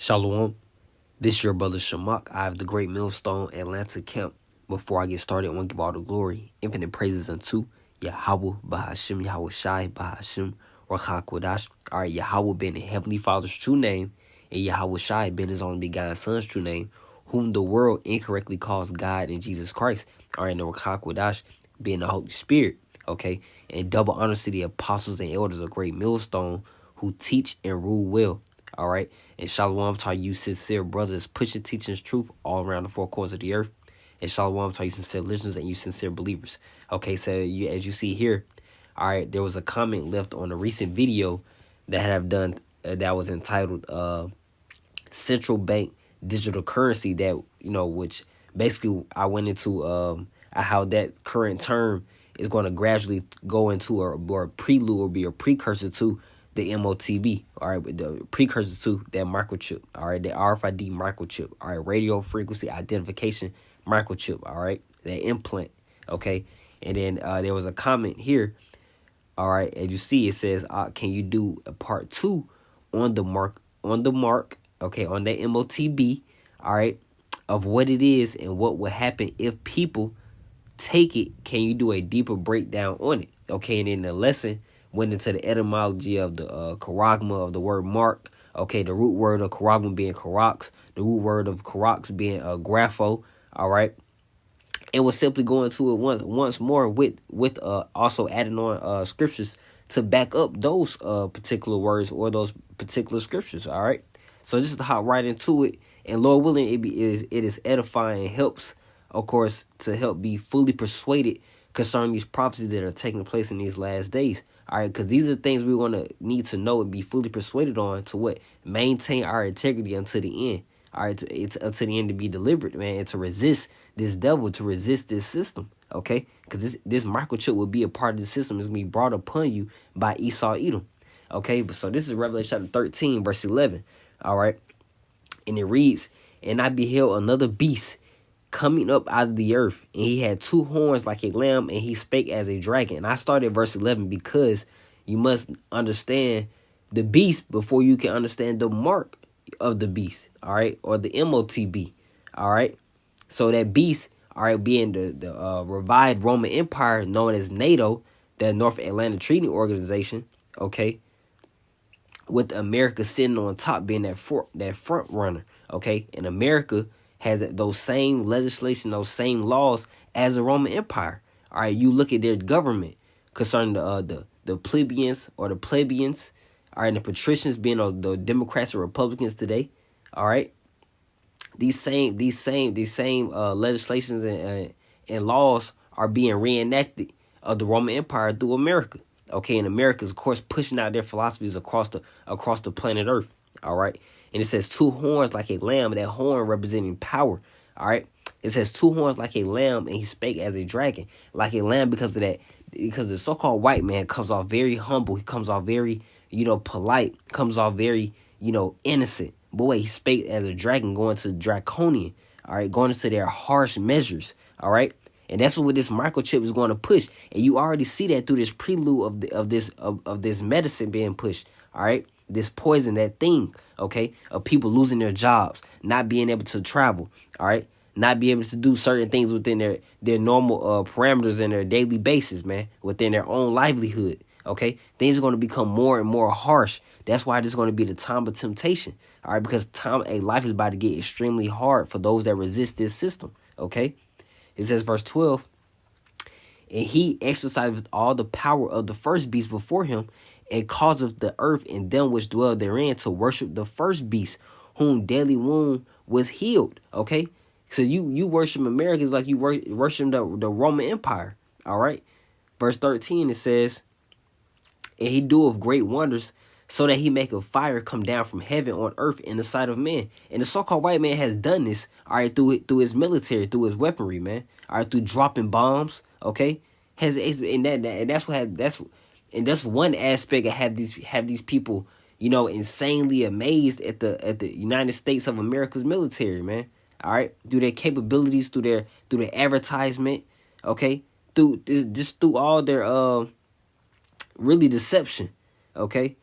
Shalom. This is your brother Shamak. I have the great millstone Atlanta camp. Before I get started, I want to give all the glory, infinite praises unto Yahweh, Bahashim, Yahweh Shai, Bahashim, Rakha Kodash. All right, Yahweh being the Heavenly Father's true name, and Yahweh Shai being his only begotten Son's true name, whom the world incorrectly calls God and Jesus Christ. All right, and the Rakha Kodash being the Holy Spirit. Okay, and double honors to the apostles and elders of great millstone who teach and rule well. All right. And shalom to all you sincere brothers pushing teaching truth all around the four corners of the earth. And shalom to all you sincere listeners and you sincere believers. Okay, so as you see here, all right, there was a comment left on a recent video that I've done that was entitled Central Bank Digital Currency, that, which basically I went into how that current term is going to gradually go into a prelude or be a precursor to the MOTB, all right, the precursor to that microchip, all right, the RFID microchip, all right, radio frequency identification microchip, all right, that implant, okay, and then there was a comment here, all right, as you see, it says, can you do a part 2 on the mark, okay, on that MOTB, all right, of what it is and what would happen if people take it? Can you do a deeper breakdown on it? Okay, and in the lesson went into the etymology of the charagma of the word mark. Okay, the root word of charagma being charax, the root word of charax being grapho. All right, and was simply going to it once more with also adding on scriptures to back up those particular words or those particular scriptures. All right, so just to hop right into it, and Lord willing, it is edifying and helps, of course, to help be fully persuaded concerning these prophecies that are taking place in these last days. All right, because these are things we're going to need to know and be fully persuaded on to what? Maintain our integrity until the end. All right, it's until the end to be delivered, man, and to resist this devil, to resist this system, okay? Because this microchip will be a part of the system. It's going to be brought upon you by Esau Edom, okay? So this is Revelation chapter 13, verse 11, all right? And it reads, and I beheld another beast coming up out of the earth, and he had 2 horns like a lamb, and he spake as a dragon. And I started verse 11 because you must understand the beast before you can understand the mark of the beast, all right, or the MOTB, all right. So that beast, all right, being the revived Roman Empire known as NATO, the North Atlantic Treaty Organization, okay, with America sitting on top, being that front runner, okay, and America has those same legislation, those same laws as the Roman Empire. All right, you look at their government concerning the plebeians or the plebeians, all right, and the patricians being the Democrats or Republicans today. All right, these same legislations and laws are being reenacted of the Roman Empire through America. Okay, and America's of course pushing out their philosophies across the planet Earth. All right. And it says 2 horns like a lamb, that horn representing power. All right. It says 2 horns like a lamb, and he spake as a dragon, like a lamb, because of that, because the so-called white man comes off very humble. He comes off very, polite, comes off very, innocent. But wait, he spake as a dragon, going to draconian. All right. Going into their harsh measures. All right. And that's what this microchip is going to push. And you already see that through this prelude of this medicine being pushed. All right. This poison, that thing, okay, of people losing their jobs, not being able to travel, all right, not being able to do certain things within their normal parameters in their daily basis, man, within their own livelihood, okay. Things are going to become more and more harsh. That's why this is going to be the time of temptation, all right, because life is about to get extremely hard for those that resist this system, okay. It says, verse 12, and he exercised all the power of the first beast before him, and causeth the earth and them which dwell therein to worship the first beast, whom deadly wound was healed. Okay, so you worship Americans like you worship the Roman Empire. All right, verse 13 it says, and he doeth great wonders, so that he make a fire come down from heaven on earth in the sight of men. And the so-called white man has done this, all right, through his military, through his weaponry, man, all right, through dropping bombs. Okay, that's one aspect of have these people, insanely amazed at the United States of America's military, man. All right, through their capabilities, through their advertisement, okay, through all their really deception, okay.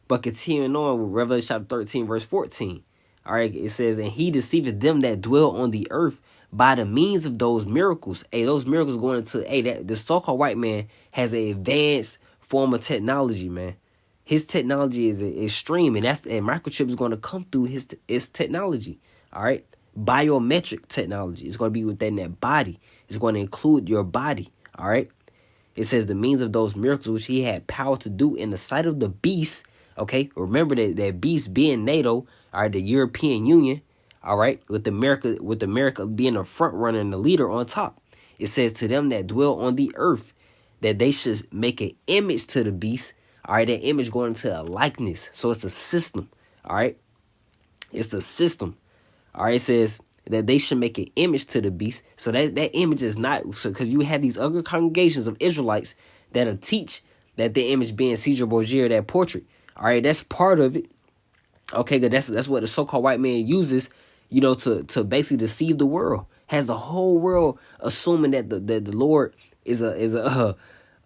But continuing on with Revelation chapter 13, verse 14, All right, it says, and he deceiveth them that dwell on the earth by the means of those miracles. Hey, those miracles going into, hey, that the so-called white man has an advanced form of technology, man. His technology is extreme, and microchip is going to come through his technology. All right, biometric technology. It's going to be within that body. It's going to include your body. All right. It says the means of those miracles which he had power to do in the sight of the beast. Okay, remember that beast being NATO, all right, the European Union, all right, with America being a front runner and the leader on top. It says to them that dwell on the earth that they should make an image to the beast. All right, that image going into a likeness. So it's a system. All right, it's a system. All right, it says that they should make an image to the beast. So that image is not, so because you have these other congregations of Israelites that'll teach that the image being Caesar Borgia, that portrait. All right, that's part of it. Okay, good. That's what the so-called white man uses, to basically deceive the world. Has the whole world assuming that the Lord is a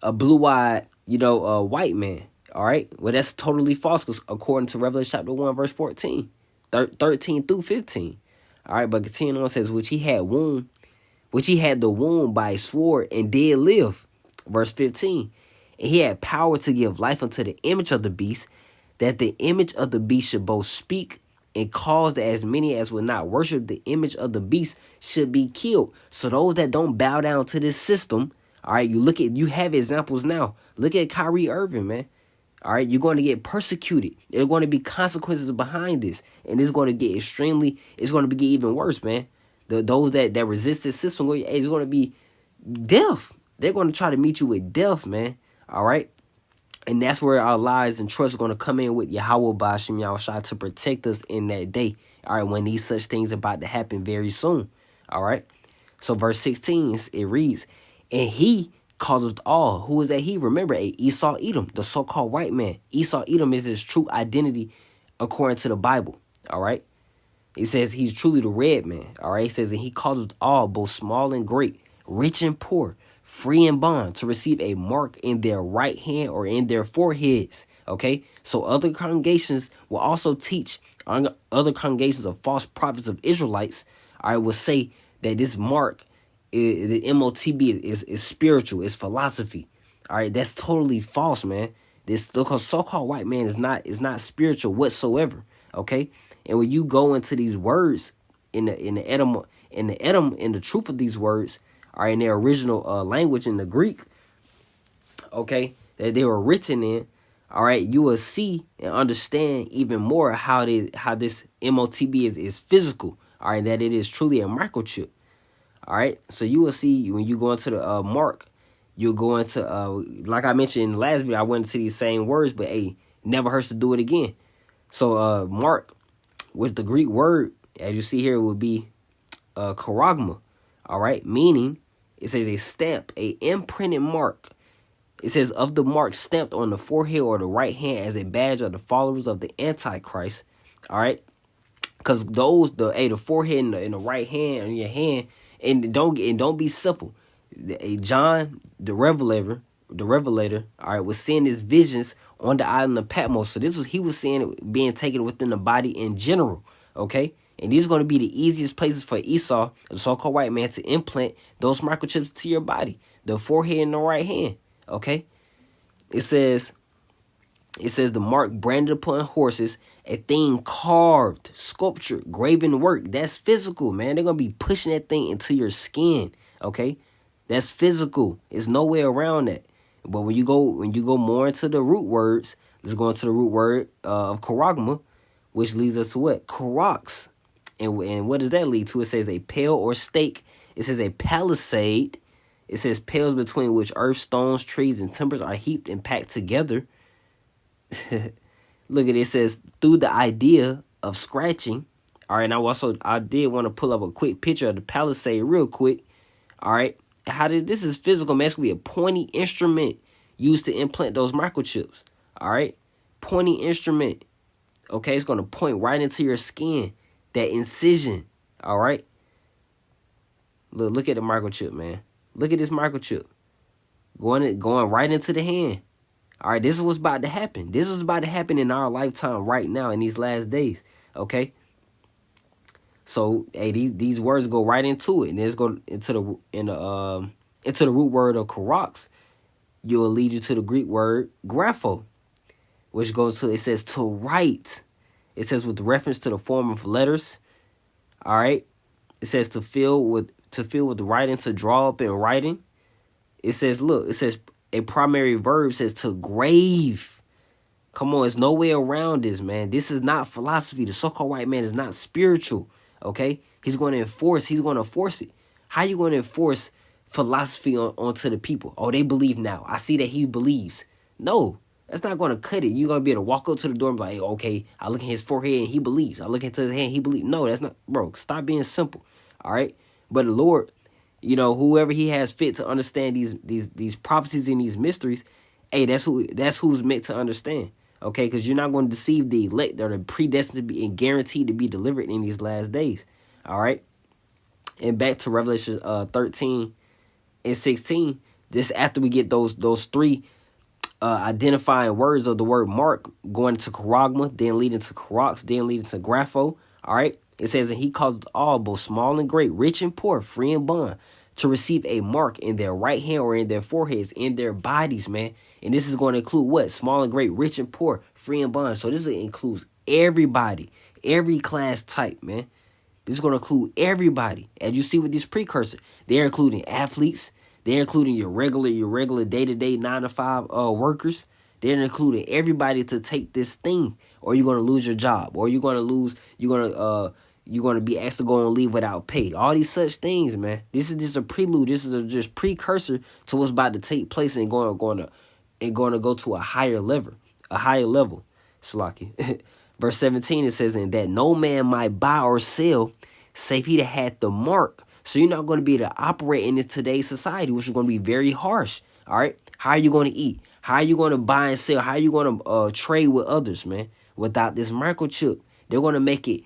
blue-eyed, white man. All right, well, that's totally false, because according to Revelation chapter 1, verse 14, 13 through 15. All right, but continuing on, says, which he had the wound by a sword and did live. Verse 15. And he had power to give life unto the image of the beast, that the image of the beast should both speak and cause that as many as would not worship the image of the beast should be killed. So those that don't bow down to this system, all right, you have examples now. Look at Kyrie Irving, man. All right, you're going to get persecuted. There are going to be consequences behind this, and it's going to get it's going to get even worse, man. Those that resist this system, it's going to be death. They're going to try to meet you with death, man. All right, and that's where our lives and trust are going to come in with Yahweh Ba'ashem Yahushua to protect us in that day. All right, when these such things are about to happen very soon. All right, so verse 16, it reads, and he causeth all. Who is that he? Remember, Esau Edom, the so-called white man. Esau Edom is his true identity according to the Bible. All right. It says he's truly the red man. All right. It says, and he causeth all, both small and great, rich and poor, free and bond, to receive a mark in their right hand or in their foreheads. Okay. So other congregations will also teach, other congregations of false prophets of Israelites, I will say that this mark, the MOTB is spiritual, it's philosophy. All right, that's totally false, man. This so-called white man is not spiritual whatsoever. Okay, and when you go into these words in the truth of these words, all right, in their original language in the Greek, okay, that they were written in, all right, you will see and understand even more how this MOTB is physical. All right, that it is truly a microchip. All right, so you will see when you go into the mark, you'll go into, like I mentioned in the last video, I went into these same words, but hey, never hurts to do it again. So mark, with the Greek word, as you see here, it would be charagma. All right, meaning it says a stamp, a imprinted mark. It says of the mark stamped on the forehead or the right hand as a badge of the followers of the Antichrist. All right, because the forehead and the right hand and your hand. And don't be simple. John, the revelator, all right, was seeing his visions on the island of Patmos. So he was seeing it being taken within the body in general. Okay, and these are going to be the easiest places for Esau, the so-called white man, to implant those microchips to your body, the forehead and the right hand. Okay, it says the mark branded upon horses, a thing carved, sculptured, graven work. That's physical, man. They're going to be pushing that thing into your skin, okay? That's physical. There's no way around that. But when you go more into the root words, let's go into the root word of charagma, which leads us to what? Karox. And what does that lead to? It says a pale or stake. It says a palisade. It says pales between which earth, stones, trees, and timbers are heaped and packed together. Look at it. It says through the idea of scratching. All right. Now I did want to pull up a quick picture of the palisade real quick. All right. This is physical, man. It's gonna be a pointy instrument used to implant those microchips. All right. Pointy instrument. Okay. It's gonna point right into your skin. That incision. All right. Look at the microchip, man. Look at this microchip. Going right into the hand. All right, this is what's about to happen. This is about to happen in our lifetime right now in these last days, okay? So hey, these words go right into it, and let's go into the root word of karox. You will lead you to the Greek word grapho, which goes to, it says to write. It says with reference to the form of letters. All right. It says to fill with writing, to draw up in writing. It says, look, it says a primary verb says to grave. Come on, there's no way around this, man. This is not philosophy. The so-called white man is not spiritual. Okay? He's going to force it. How you going to enforce philosophy onto the people? Oh, they believe now. I see that he believes. No, that's not going to cut it. You're going to be able to walk up to the door and be like, okay, I look at his forehead and he believes. I look into his hand, he believes. No, that's not, bro, stop being simple. All right? But the Lord, you know, whoever he has fit to understand these prophecies and these mysteries, hey, that's who's meant to understand. Okay, because you're not going to deceive the elect that are predestined to be and guaranteed to be delivered in these last days. All right. And back to Revelation 13 and 16. Just after we get those three identifying words of the word mark, going to charagma, then leading to karox, then leading to grapho. All right. It says, and he caused all, both small and great, rich and poor, free and bond, to receive a mark in their right hand or in their foreheads, in their bodies, man. And this is going to include what? Small and great, rich and poor, free and bond. So this includes everybody, every class type, man. This is going to include everybody. As you see with this precursor, they're including athletes. They're including your regular day-to-day 9-to-5 workers. They're including everybody to take this thing, or you're going to lose your job, or you're going to be asked to go on leave without pay. All these such things, man. This is just a prelude. This is just precursor to what's about to take place and going to go to a higher level. Slaki. Verse 17, it says, and that no man might buy or sell save he that had the mark. So you're not going to be able to operate in today's society, which is going to be very harsh. All right. How are you going to eat? How are you going to buy and sell? How are you going to trade with others, man? Without this microchip, they're going to make it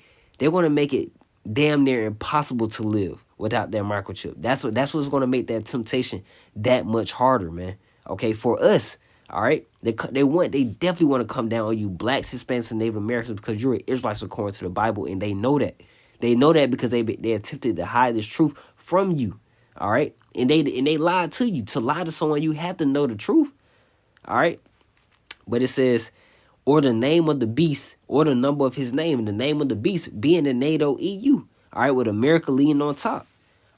damn near impossible to live without that microchip. That's what's going to make that temptation that much harder, man. Okay, for us, all right. They definitely want to come down on you, blacks, Hispanics, and Native Americans, because you're Israelites according to the Bible, and they know that. They know that because they attempted to hide this truth from you, all right. And they lied to you. To lie to someone, you have to know the truth, all right. But it says, or the name of the beast, or the number of his name, and the name of the beast being the NATO EU. All right, with America leaning on top.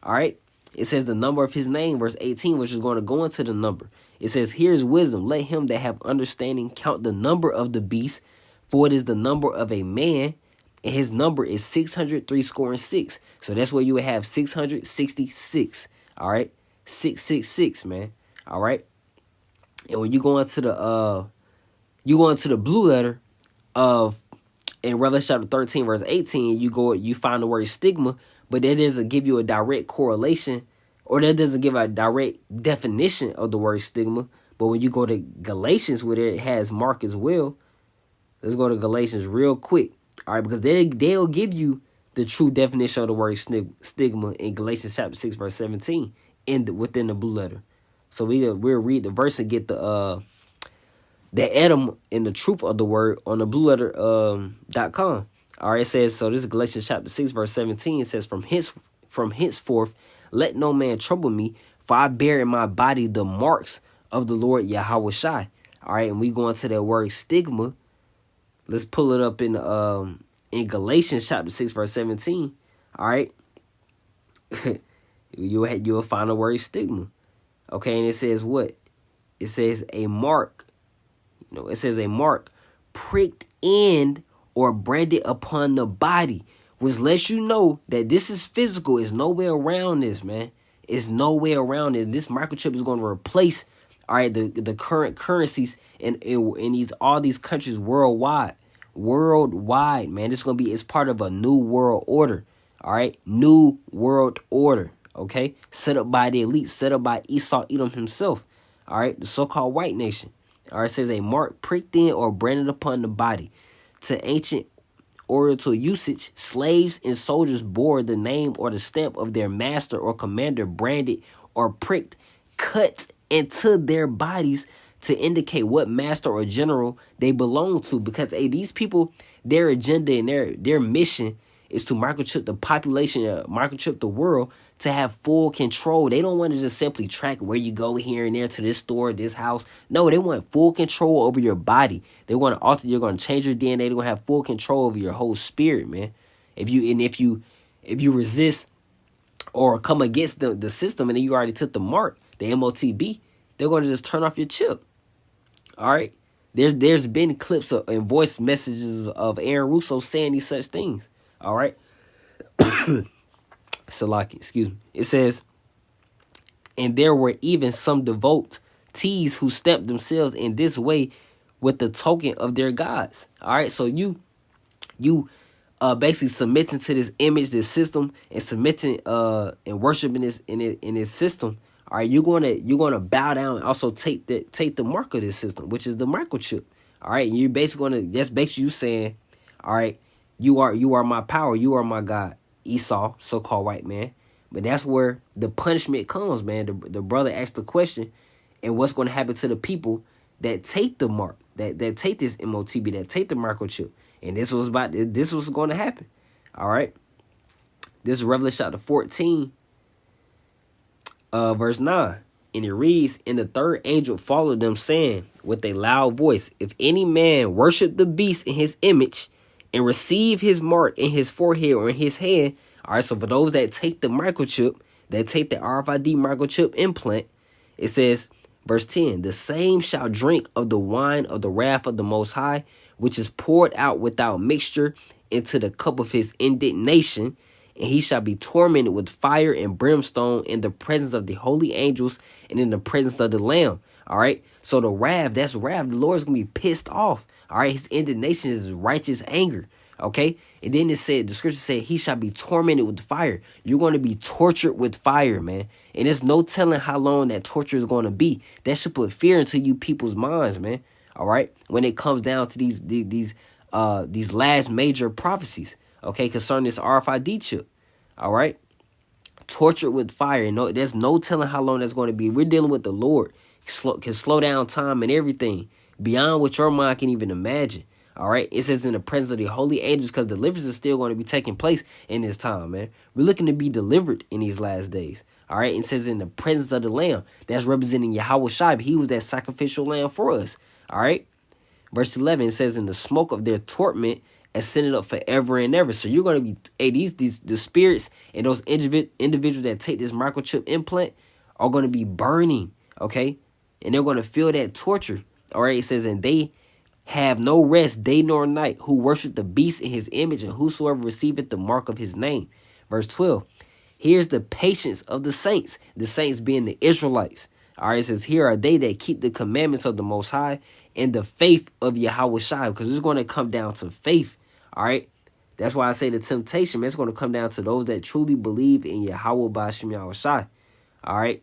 All right, it says the number of his name, verse 18, which is going to go into the number. It says, here's wisdom. Let him that have understanding count the number of the beast, for it is the number of a man, and his number is 603 So that's where you would have 666. All right, 666, man. All right, and when you go into the blue letter of in Revelation chapter 13, verse 18, you find the word stigma, but that doesn't give you a direct correlation, or that doesn't give a direct definition of the word stigma. But when you go to Galatians, where it has mark as well, let's go to Galatians real quick. All right, because they'll give you the true definition of the word stigma in Galatians chapter 6, verse 17, within the blue letter. So we'll read the verse and get the Edom and the truth of the word on the blueletter.com. All right, it says, so this is Galatians chapter 6, verse 17. It says, from henceforth, let no man trouble me, for I bear in my body the marks of the Lord Yahweh Shai. All right, and we go into that word stigma. Let's pull it up in Galatians chapter 6, verse 17. All right, you'll find the word stigma. Okay, and it says what? It says a mark. It says a mark pricked in or branded upon the body, which lets you know that this is physical. It's no way around this, man. It's no way around it. This microchip is going to replace, all right, the current currencies in all these countries worldwide, man. It's part of a new world order, all right, new world order, okay, set up by the elite, set up by Esau Edom himself, all right, the so-called white nation. All right, it says a mark pricked in or branded upon the body. To ancient Oriental usage, slaves and soldiers bore the name or the stamp of their master or commander branded or pricked, cut into their bodies to indicate what master or general they belong to. Because these people, their agenda and their mission is to microchip the population, microchip the world to have full control. They don't want to just simply track where you go here and there to this store, this house. No, they want full control over your body. They want to alter. You're going to change your DNA. They're going to have full control over your whole spirit, man. If you resist or come against the system, and then you already took the mark, the MOTB, they're going to just turn off your chip. All right. There's been clips and voice messages of Aaron Russo saying these such things. All right. Salaki, excuse me. It says, and there were even some devotees who stamped themselves in this way with the token of their gods. All right. So you basically submitting to this image, this system, and submitting and worshiping this in this system. All right, you're gonna bow down and also take the mark of this system, which is the microchip. All right, and you're basically that's basically you saying, all right, you are my power, you are my God, Esau, so-called white man. But that's where the punishment comes, man. The brother asked the question, and what's going to happen to the people that take the mark, that take this MOTB, that take the microchip, and this was going to happen. All right, this is Revelation chapter 14. Verse 9, and it reads, and the third angel followed them, saying with a loud voice, if any man worship the beast in his image and receive his mark in his forehead or in his hand. All right, so for those that take the microchip, that take the RFID microchip implant, it says, verse 10, the same shall drink of the wine of the wrath of the Most High, which is poured out without mixture into the cup of his indignation, and he shall be tormented with fire and brimstone in the presence of the holy angels and in the presence of the Lamb. All right. So the wrath, that's wrath. The Lord is going to be pissed off. All right. His indignation is righteous anger. Okay. And then the scripture said he shall be tormented with fire. You're going to be tortured with fire, man. And there's no telling how long that torture is going to be. That should put fear into you people's minds, man. All right. When it comes down to these last major prophecies. Okay, concerning this RFID chip. All right. Tortured with fire. No, there's no telling how long that's going to be. We're dealing with the Lord. Can slow down time and everything beyond what your mind can even imagine. All right. It says in the presence of the holy angels, because deliverance is still going to be taking place in this time, man. We're looking to be delivered in these last days. All right. It says in the presence of the Lamb. That's representing Yahweh Shai. He was that sacrificial lamb for us. All right. Verse 11 says, in the smoke of their torment ascended up forever and ever. So you're going to be, the spirits and those individuals that take this microchip implant are going to be burning, okay? And they're going to feel that torture, all right? It says, and they have no rest day nor night who worship the beast in his image, and whosoever receiveth the mark of his name. Verse 12, here's the patience of the saints being the Israelites. All right, it says, here are they that keep the commandments of the Most High and the faith of Yahweh Shai, because it's going to come down to faith. All right. That's why I say the temptation, man, it's going to come down to those that truly believe in Yahweh Ba'ashem Yahweh Shai. All right.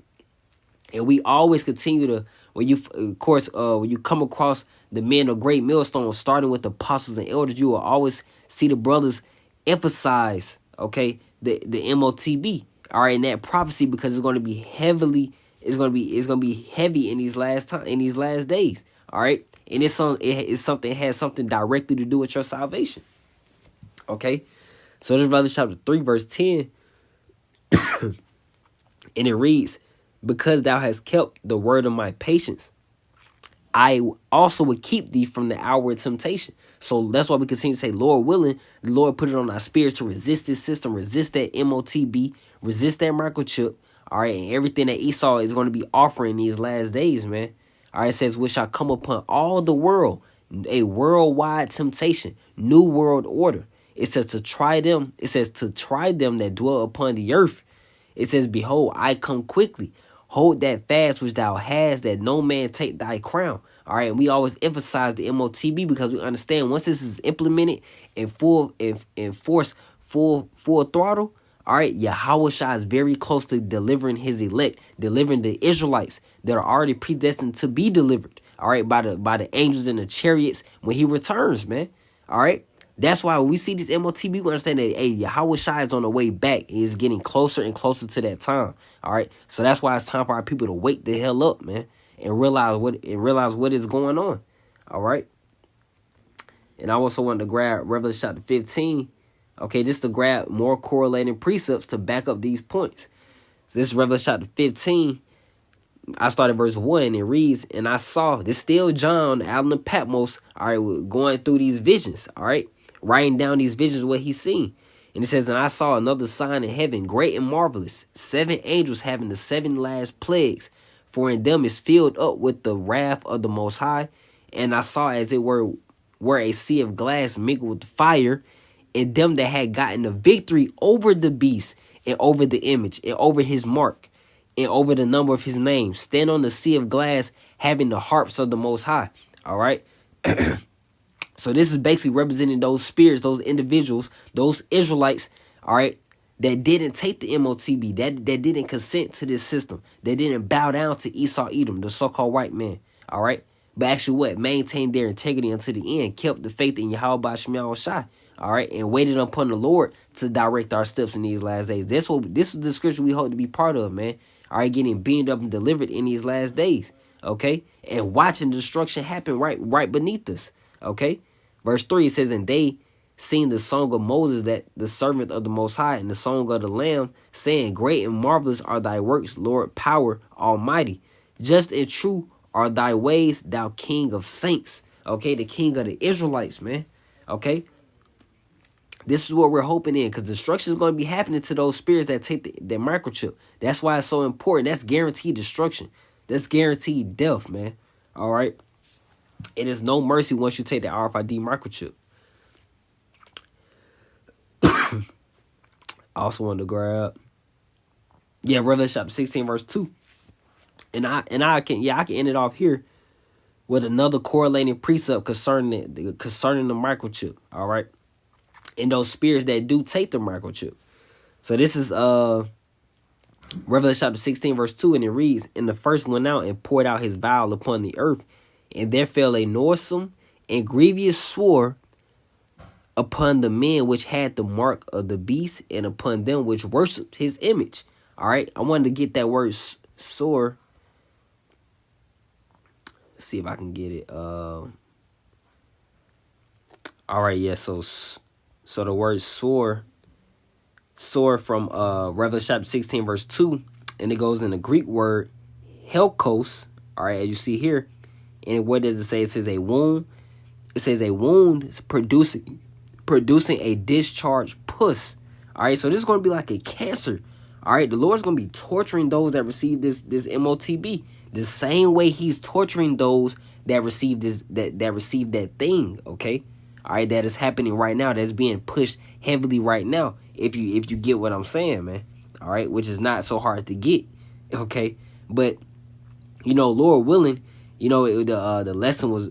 And we always continue to, when you come across the men of great millstones, starting with the apostles and elders, you will always see the brothers emphasize, okay, the MOTB. All right. And that prophecy, because it's going to be it's going to be heavy in these last days. All right. And it's something it has something directly to do with your salvation. Okay, so this is Revelation chapter 3, verse 10. And it reads, because thou hast kept the word of my patience, I also would keep thee from the hour of temptation. So that's why we continue to say, Lord willing, the Lord put it on our spirits to resist this system, resist that MOTB, resist that microchip. All right, and everything that Esau is going to be offering these last days, man. All right, it says, which shall come upon all the world, a worldwide temptation, new world order. It says to try them. It says to try them that dwell upon the earth. It says, behold, I come quickly. Hold that fast which thou hast, that no man take thy crown. All right, and we always emphasize the MOTB because we understand once this is implemented in full throttle, all right, Yahweh Shai is very close to delivering his elect, delivering the Israelites that are already predestined to be delivered. All right, by the angels in the chariots when he returns, man. All right. That's why when we see this MOTB, we understand that, hey, Yahweh Shai is on the way back. He is getting closer and closer to that time. All right. So that's why it's time for our people to wake the hell up, man, and realize what is going on. All right. And I also wanted to grab Revelation chapter 15, Okay, just to grab more correlating precepts to back up these points. So this is Revelation chapter 15. I started verse 1, and it reads, and I saw, this still John out on Patmos, all right, going through these visions, all right, writing down these visions, what he's seen. And it says, and I saw another sign in heaven, great and marvelous, 7 angels having the 7 last plagues, for in them is filled up with the wrath of the Most High. And I saw as it were a sea of glass mingled with fire, and them that had gotten the victory over the beast, and over the image, and over his mark, and over the number of his name, stand on the sea of glass, having the harps of the Most High. All right. So this is basically representing those spirits, those individuals, those Israelites, all right, that didn't take the MOTB, that didn't consent to this system, that didn't bow down to Esau Edom, the so-called white man, all right, but actually what? Maintained their integrity until the end, kept the faith in Yahweh Ba'Shem Yahushai, all right, and waited upon the Lord to direct our steps in these last days. This is the scripture we hope to be part of, man. All right, getting beamed up and delivered in these last days, okay, and watching destruction happen right beneath us, okay. Verse 3, it says, and they sing the song of Moses, that the servant of the Most High, and the song of the Lamb, saying, great and marvelous are thy works, Lord, power almighty. Just and true are thy ways, thou King of saints. Okay, the King of the Israelites, man. Okay. This is what we're hoping in, because destruction is going to be happening to those spirits that take the microchip. That's why it's so important. That's guaranteed destruction. That's guaranteed death, man. All right. It is no mercy once you take the RFID microchip. I also wanted to grab, Revelation chapter 16 verse 2, and I can end it off here with another correlating precept concerning the microchip. All right, and those spirits that do take the microchip. So this is Revelation chapter 16 verse 2, and it reads, and the first went out and poured out his vial upon the earth, and there fell a noisome and grievous sword upon the men which had the mark of the beast, and upon them which worshipped his image. All right, I wanted to get that word sword. Let's see if I can get it. All right, yeah. So the word sword from Revelation chapter 16 verse 2, and it goes in the Greek word helkos. All right, as you see here. And what does it say? It says a wound. It says a wound is producing a discharged pus. All right, so this is going to be like a cancer. All right, the Lord's going to be torturing those that receive this MOTB the same way he's torturing those that receive that receive that thing. Okay, all right, that is happening right now. That's being pushed heavily right now. If you get what I'm saying, man. All right, which is not so hard to get. Okay, but Lord willing. The lesson was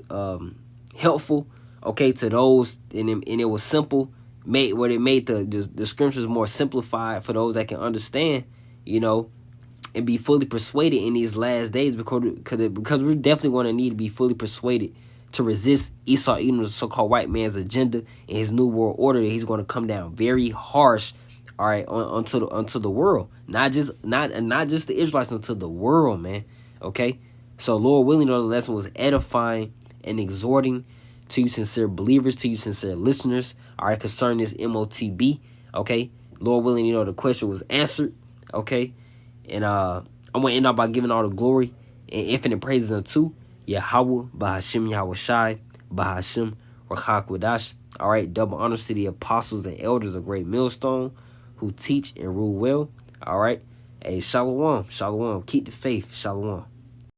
helpful, okay, to those, and it was simple, made the scriptures more simplified for those that can understand, and be fully persuaded in these last days, because we're definitely going to need to be fully persuaded to resist Esau Edom, the so-called white man's agenda and his new world order that he's going to come down very harsh, all right, onto the world, not just the Israelites, unto the world, man, okay. So, Lord willing, the lesson was edifying and exhorting to you sincere believers, to you sincere listeners, all right, concerning this MOTB, okay? Lord willing, the question was answered, okay? And I'm going to end up by giving all the glory and infinite praises unto Yahweh, Ba'Hashem Yahushai, Ba'Hashem Rachak Wadash, all right? Double honors to the apostles and elders of Great Millstone who teach and rule well, all right? Hey, shalom, shalom. Keep the faith, shalom.